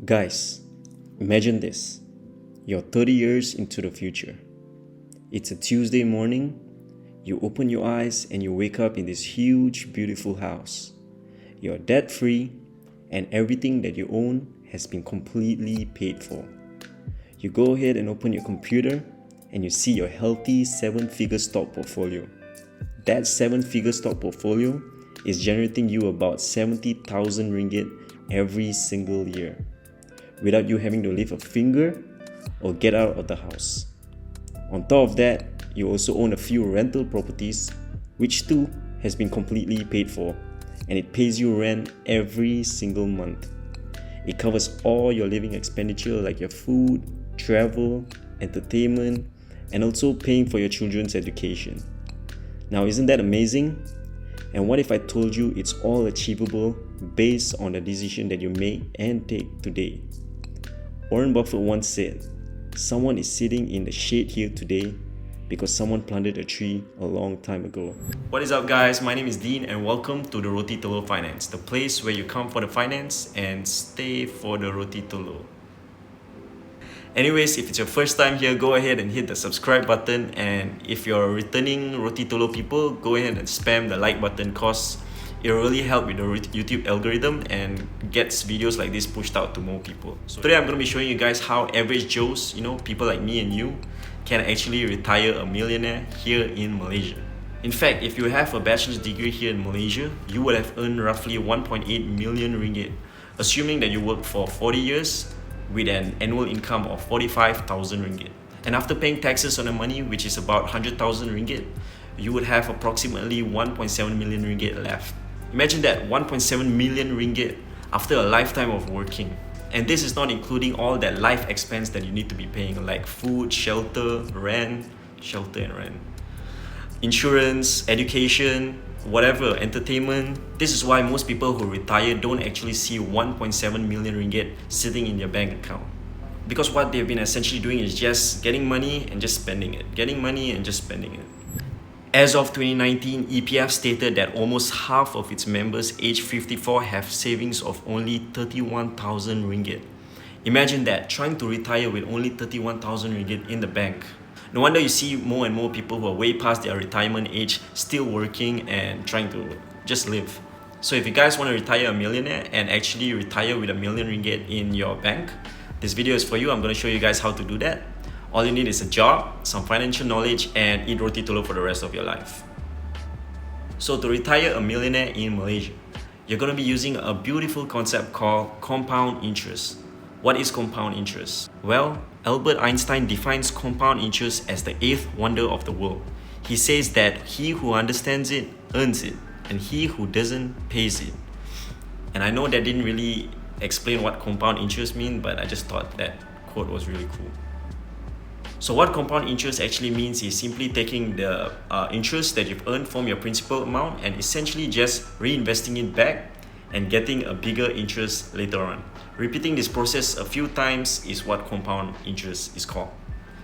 Guys, imagine this. You're 30 years into the future. It's a Tuesday morning. You open your eyes and you wake up in this huge, beautiful house. You're debt-free and everything that you own has been completely paid for. You go ahead and open your computer and you see your healthy 7-figure stock portfolio. That 7-figure stock portfolio is generating you about 70,000 ringgit every single year, without you having to lift a finger or get out of the house. On top of that, you also own a few rental properties, which too has been completely paid for, and it pays you rent every single month. It covers all your living expenditure like your food, travel, entertainment, and also paying for your children's education. Now, isn't that amazing? And what if I told you it's all achievable based on the decision that you make and take today? Warren Buffett once said, "Someone is sitting in the shade here today because someone planted a tree a long time ago." What is up, guys? My name is Dean and welcome to the Roti Telur Finance, the place where you come for the finance and stay for the Roti Telur. Anyways, if it's your first time here, go ahead and hit the subscribe button, and if you're a returning Roti Telur people, go ahead and spam the like button cause it will really help with the YouTube algorithm and gets videos like this pushed out to more people. So today I'm going to be showing you guys how average Joes, people like me and you, can actually retire a millionaire here in Malaysia. In fact, if you have a bachelor's degree here in Malaysia, you would have earned roughly 1.8 million ringgit, assuming that you worked for 40 years with an annual income of 45,000 ringgit. And after paying taxes on the money, which is about 100,000 ringgit, you would have approximately 1.7 million ringgit left. Imagine that, 1.7 million ringgit after a lifetime of working. And this is not including all that life expense that you need to be paying, like food, shelter and rent, insurance, education, whatever, entertainment. This is why most people who retire don't actually see 1.7 million ringgit sitting in their bank account. Because what they've been essentially doing is just getting money and just spending it. Getting money and just spending it. As of 2019, EPF stated that almost half of its members aged 54 have savings of only 31,000 ringgit. Imagine that, trying to retire with only 31,000 ringgit in the bank. No wonder you see more and more people who are way past their retirement age still working and trying to just live. So if you guys want to retire a millionaire and actually retire with 1 million ringgit in your bank, this video is for you. I'm going to show you guys how to do that. All you need is a job, some financial knowledge, and eat roti telur for the rest of your life. So to retire a millionaire in Malaysia, you're going to be using a beautiful concept called compound interest. What is compound interest? Well, Albert Einstein defines compound interest as the 8th wonder of the world. He says that he who understands it earns it, and he who doesn't pays it. And I know that didn't really explain what compound interest means, but I just thought that quote was really cool. So what compound interest actually means is simply taking the interest that you've earned from your principal amount and essentially just reinvesting it back and getting a bigger interest later on. Repeating this process a few times is what compound interest is called.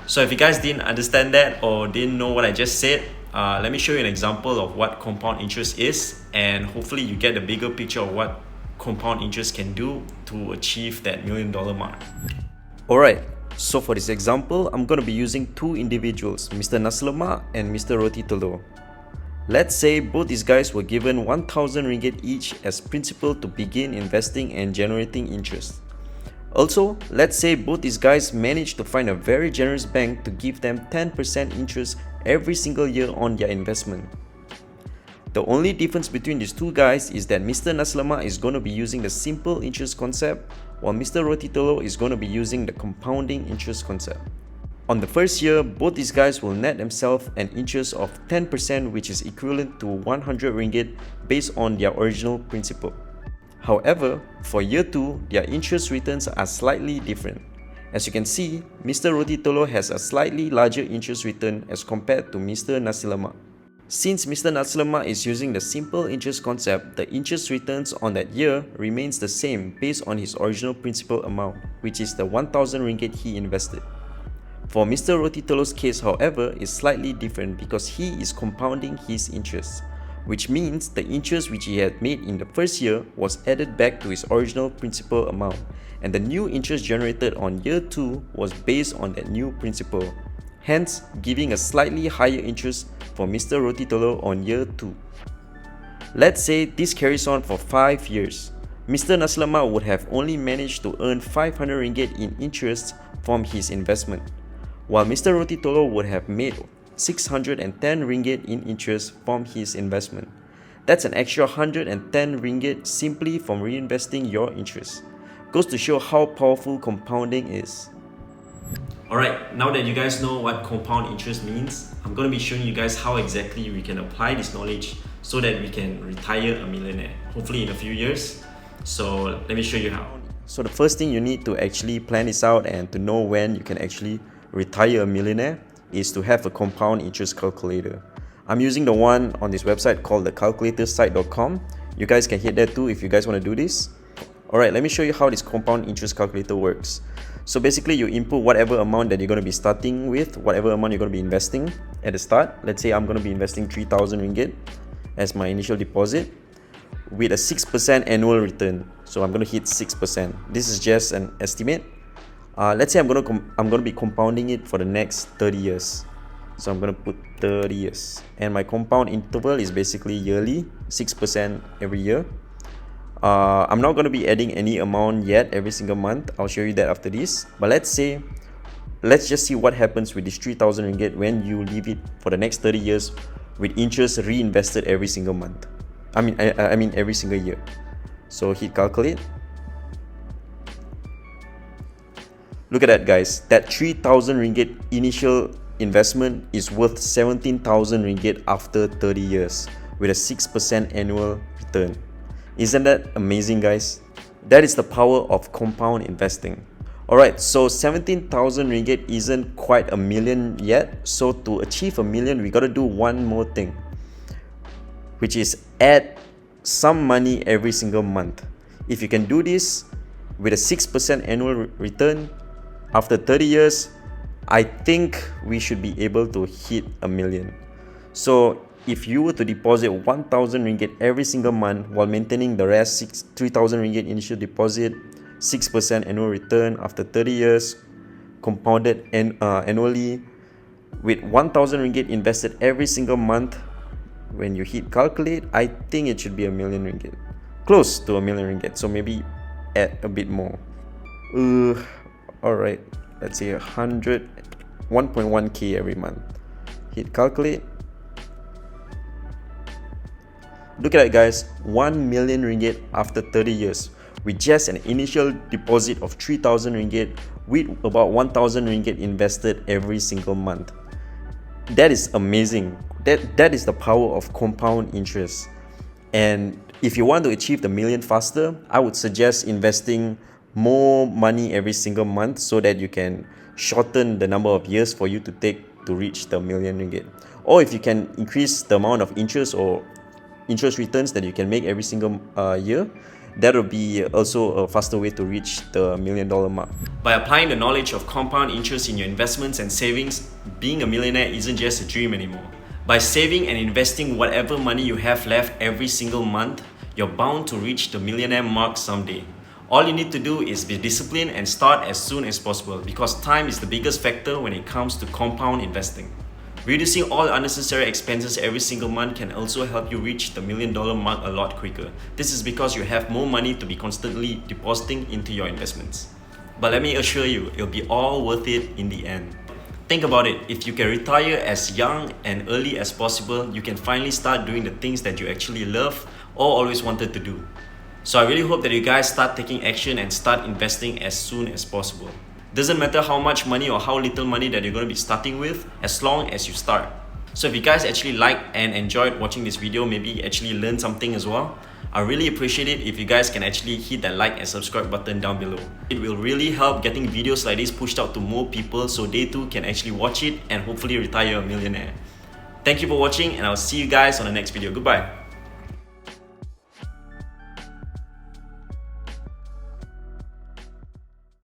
So if you guys didn't understand that or didn't know what I just said, let me show you an example of what compound interest is, and hopefully you get a bigger picture of what compound interest can do to achieve that $1 million mark. Alright, so for this example, I'm going to be using two individuals, Mr. Nasi Lemak and Mr. Roti Telur. Let's say both these guys were given 1,000 ringgit each as principal to begin investing and generating interest. Also, let's say both these guys managed to find a very generous bank to give them 10% interest every single year on their investment. The only difference between these two guys is that Mr. Nasi Lemak is going to be using the simple interest concept, while Mr. Roti Telur is going to be using the compounding interest concept. On the first year, both these guys will net themselves an interest of 10%, which is equivalent to 100 ringgit based on their original principal. However, for year 2, their interest returns are slightly different. As you can see, Mr. Roti Telur has a slightly larger interest return as compared to Mr. Nasi Lemak. Since Mr. Nasi Lemak is using the simple interest concept, the interest returns on that year remains the same based on his original principal amount, which is the 1,000 ringgit he invested. For Mr. Roti Telur's case, however, is slightly different because he is compounding his interest. which means the interest which he had made in the first year was added back to his original principal amount, and the new interest generated on year 2 was based on that new principal, hence giving a slightly higher interest for Mr. Roti Telur on year 2. Let's say this carries on for 5 years. Mr. Nasi Lemak would have only managed to earn 500 ringgit in interest from his investment, while Mr. Roti Telur would have made 610 ringgit in interest from his investment. That's an extra 110 ringgit simply from reinvesting your interest. Goes to show how powerful compounding is. Alright, now that you guys know what compound interest means, I'm going to be showing you guys how exactly we can apply this knowledge so that we can retire a millionaire, hopefully in a few years. So let me show you how. So the first thing you need to actually plan this out and to know when you can actually retire a millionaire is to have a compound interest calculator. I'm using the one on this website called the calculatorsite.com. You guys can hit that too if you guys want to do this. Alright, let me show you how this compound interest calculator works. So basically you input whatever amount that you're going to be starting with, whatever amount you're going to be investing at the start. Let's say I'm going to be investing 3,000 ringgit as my initial deposit with a 6% annual return. So I'm going to hit 6%. This is just an estimate. Let's say I'm going to be compounding it for the next 30 years. So I'm going to put 30 years. And my compound interval is basically yearly, 6% every year. I'm not going to be adding any amount yet every single month. I'll show you that after this. But let's just see what happens with this 3,000 ringgit when you leave it for the next 30 years with interest reinvested every single month. I mean every single year. So hit calculate. Look at that, guys. That 3,000 ringgit initial investment is worth 17,000 ringgit after 30 years with a 6% annual return. Isn't that amazing, guys? That is the power of compound investing. Alright, so 17,000 ringgit isn't quite a million yet. So to achieve a million, we gotta do one more thing, which is add some money every single month. If you can do this with a 6% annual return after 30 years, I think we should be able to hit a million. So if you were to deposit 1,000 ringgit every single month while maintaining the rest 3,000 ringgit initial deposit, 6% annual return after 30 years, compounded annually with 1,000 ringgit invested every single month, when you hit calculate, I think it should be a million ringgit. Close to a million ringgit. So maybe add a bit more. Alright, let's say 1.1k every month. Hit calculate. Look at that, guys. 1 million ringgit after 30 years with just an initial deposit of 3,000 ringgit with about 1,000 ringgit invested every single month. That is amazing. That is the power of compound interest. And if you want to achieve the million faster, I would suggest investing more money every single month so that you can shorten the number of years for you to take to reach the million ringgit. Or if you can increase the amount of interest or interest returns that you can make every single year, that will be also a faster way to reach the $1 million mark. By applying the knowledge of compound interest in your investments and savings, being a millionaire isn't just a dream anymore. By saving and investing whatever money you have left every single month, you're bound to reach the millionaire mark someday. All you need to do is be disciplined and start as soon as possible, because time is the biggest factor when it comes to compound investing. Reducing all unnecessary expenses every single month can also help you reach the $1 million mark a lot quicker. This is because you have more money to be constantly depositing into your investments. But let me assure you, it'll be all worth it in the end. Think about it, if you can retire as young and early as possible, you can finally start doing the things that you actually love or always wanted to do. So I really hope that you guys start taking action and start investing as soon as possible. Doesn't matter how much money or how little money that you're going to be starting with, as long as you start. So if you guys actually liked and enjoyed watching this video, maybe actually learned something as well, I really appreciate it if you guys can actually hit that like and subscribe button down below. It will really help getting videos like this pushed out to more people so they too can actually watch it and hopefully retire a millionaire. Thank you for watching, and I'll see you guys on the next video. Goodbye.